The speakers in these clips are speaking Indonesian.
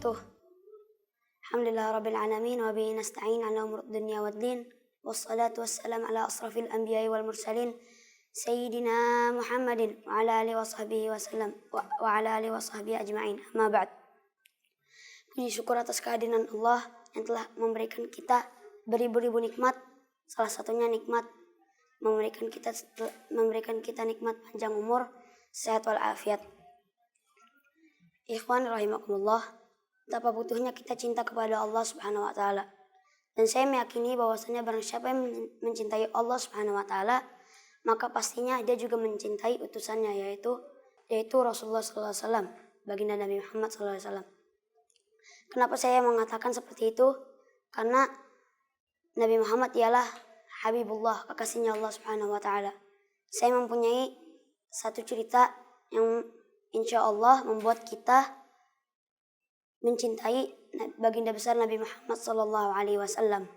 wabarakatuh. Alhamdulillah rabbil alamin wa bihi nasta'in ala umur dunya waddin. Wassalatu wassalam ala asrafil anbiya'i wal mursalin sayyidina Muhammadin wa ala alihi wa sahbihi wasallam wa ala alihi wa sahbihi ajma'in. Amma ba'd. Puji syukur atas kehadiran Allah yang telah memberikan kita beribu-ribu nikmat. Salah satunya nikmat memberikan kita nikmat panjang umur, sehat wal afiat. Ikhwan rahimakumullah, betapa butuhnya kita cinta kepada Allah Subhanahu wa taala. Dan saya meyakini bahwasanya barang siapa yang mencintai Allah Subhanahu wa taala, maka pastinya dia juga mencintai utusannya yaitu Rasulullah sallallahu alaihi wasallam, baginda Nabi Muhammad sallallahu alaihi wasallam. Kenapa saya mengatakan seperti itu? Karena Nabi Muhammad ialah Habibullah, kekasihnya Allah Subhanahu wa taala. Saya mempunyai satu cerita yang insya Allah membuat kita mencintai baginda besar Nabi Muhammad sallallahu alaihi wasallam.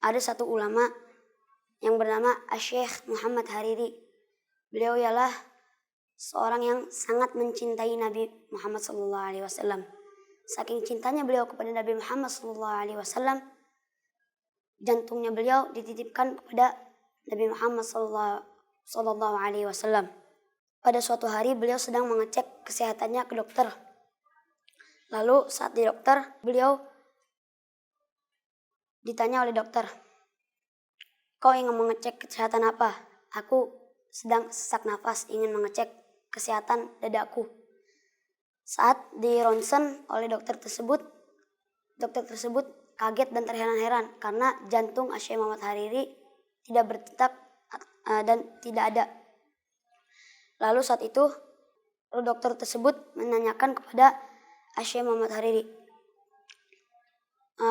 Ada satu ulama yang bernama Syekh Muhammad Hariri. Beliau ialah seorang yang sangat mencintai Nabi Muhammad sallallahu alaihi wasallam. Saking cintanya beliau kepada Nabi Muhammad sallallahu alaihi wasallam, jantungnya beliau dititipkan kepada Nabi Muhammad sallallahu alaihi wasallam. Pada suatu hari beliau sedang mengecek kesehatannya ke dokter. Lalu saat di dokter, beliau ditanya oleh dokter, "Kau ingin mengecek kesehatan apa?" "Aku sedang sesak nafas, ingin mengecek kesehatan dadaku." Saat di ronsen oleh dokter tersebut kaget dan terheran-heran karena jantung Syekh Muhammad Hariri tidak berdetak dan tidak ada. Lalu saat itu dokter tersebut menanyakan kepada Syekh Muhammad Hariri,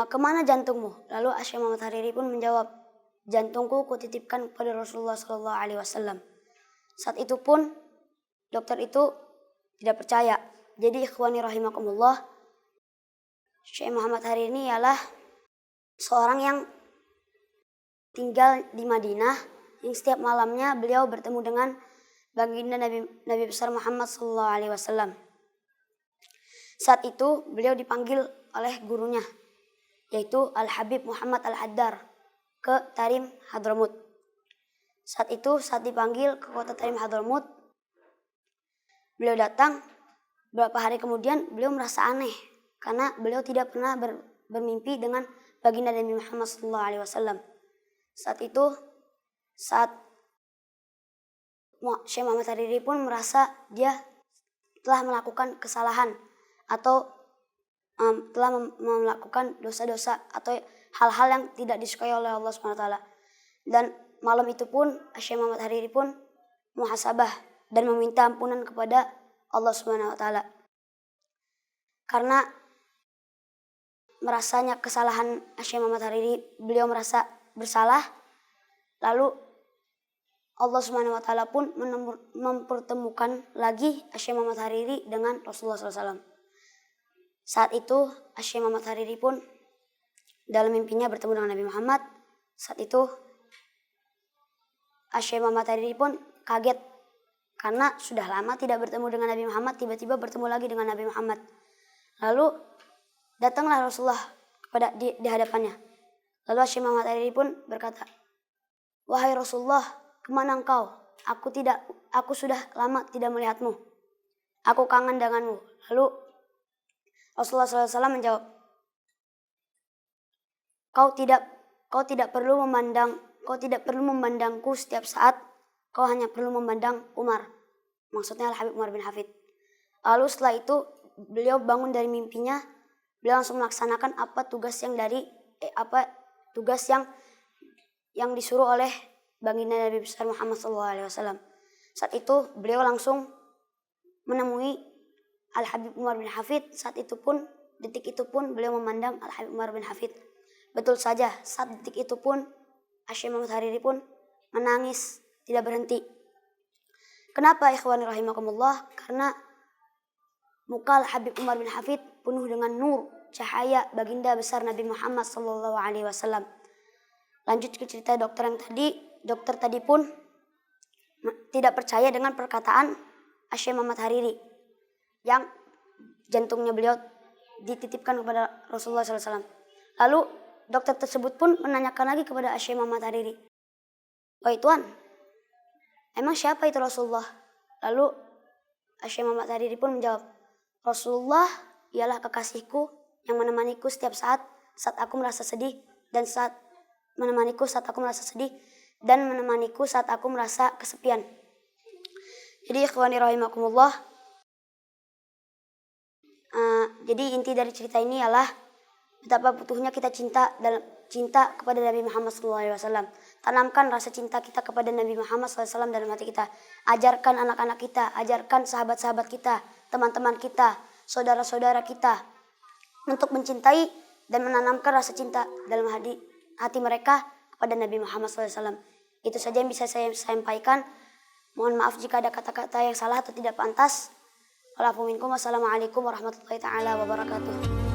"Kemana jantungmu?" Lalu Syekh Muhammad Hariri pun menjawab, "Jantungku kutitipkan kepada Rasulullah sallallahu alaihi wasallam." Saat itu pun dokter itu tidak percaya. Jadi ikhwani rahimakumullah, Syekh Muhammad Hariri ini ialah seorang yang tinggal di Madinah, yang setiap malamnya beliau bertemu dengan baginda Nabi besar Muhammad sallallahu alaihi wasallam. Saat itu beliau dipanggil oleh gurunya, yaitu Al-Habib Muhammad Al-Haddar, ke Tarim Hadramut. Saat dipanggil ke kota Tarim Hadramut, beliau datang. Beberapa hari kemudian beliau merasa aneh karena beliau tidak pernah bermimpi dengan baginda Nabi Muhammad sallallahu alaihi wasallam. Saat Syekh Muhammad Hariri pun merasa dia telah melakukan kesalahan atau telah melakukan dosa-dosa atau hal-hal yang tidak disukai oleh Allah SWT. Dan malam itu pun Syekh Muhammad Hariri pun muhasabah dan meminta ampunan kepada Allah SWT. Karena merasanya kesalahan Syekh Muhammad Hariri, beliau merasa bersalah. Lalu Allah SWT pun mempertemukan lagi Syekh Muhammad Hariri dengan Rasulullah SAW. Saat itu Syekh Muhammad Hariri pun dalam mimpinya bertemu dengan Nabi Muhammad. Saat itu Syekh Muhammad Hariri pun kaget karena sudah lama tidak bertemu dengan Nabi Muhammad, tiba-tiba bertemu lagi dengan Nabi Muhammad. Lalu datanglah Rasulullah di hadapannya. Lalu Syekh Muhammad Hariri pun berkata, "Wahai Rasulullah, kemana engkau? Aku sudah lama tidak melihatmu. Aku kangen denganmu." Lalu Rasulullah SAW menjawab, Kau tidak perlu memandangku setiap saat. Kau hanya perlu memandang Umar." Maksudnya Al-Habib Umar bin Hafid. Lalu setelah itu beliau bangun dari mimpinya. Beliau langsung melaksanakan tugas yang disuruh oleh baginda Nabi besar Muhammad SAW. Saat itu beliau langsung menemui Al-Habib Umar bin Hafid. Detik itu pun beliau memandang Al-Habib Umar bin Hafid. Betul saja, saat detik itu pun Syekh Muhammad Hariri pun menangis tidak berhenti. Kenapa ikhwani rahimakumullah? Karena muka Al-Habib Umar bin Hafid penuh dengan nur, cahaya baginda besar Nabi Muhammad sallallahu alaihi wasallam. Lanjut ke cerita dokter yang tadi. Dokter tadi pun tidak percaya dengan perkataan Syekh Muhammad Hariri yang jantungnya beliau dititipkan kepada Rasulullah SAW. Lalu dokter tersebut pun menanyakan lagi kepada Syekh Muhammad Hariri, "Wahai Tuan, emang siapa itu Rasulullah?" Lalu Syekh Muhammad Hariri pun menjawab, "Rasulullah ialah kekasihku yang menemaniku setiap saat aku merasa sedih dan menemaniku saat aku merasa kesepian." Jadi ikhwani rahimakumullah, jadi inti dari cerita ini adalah betapa butuhnya kita cinta kepada Nabi Muhammad SAW. Tanamkan rasa cinta kita kepada Nabi Muhammad SAW dalam hati kita. Ajarkan anak-anak kita, ajarkan sahabat-sahabat kita, teman-teman kita, saudara-saudara kita untuk mencintai dan menanamkan rasa cinta dalam hati mereka kepada Nabi Muhammad SAW. Itu saja yang bisa saya sampaikan. Mohon maaf jika ada kata-kata yang salah atau tidak pantas. Wassalamualaikum warahmatullahi wabarakatuh.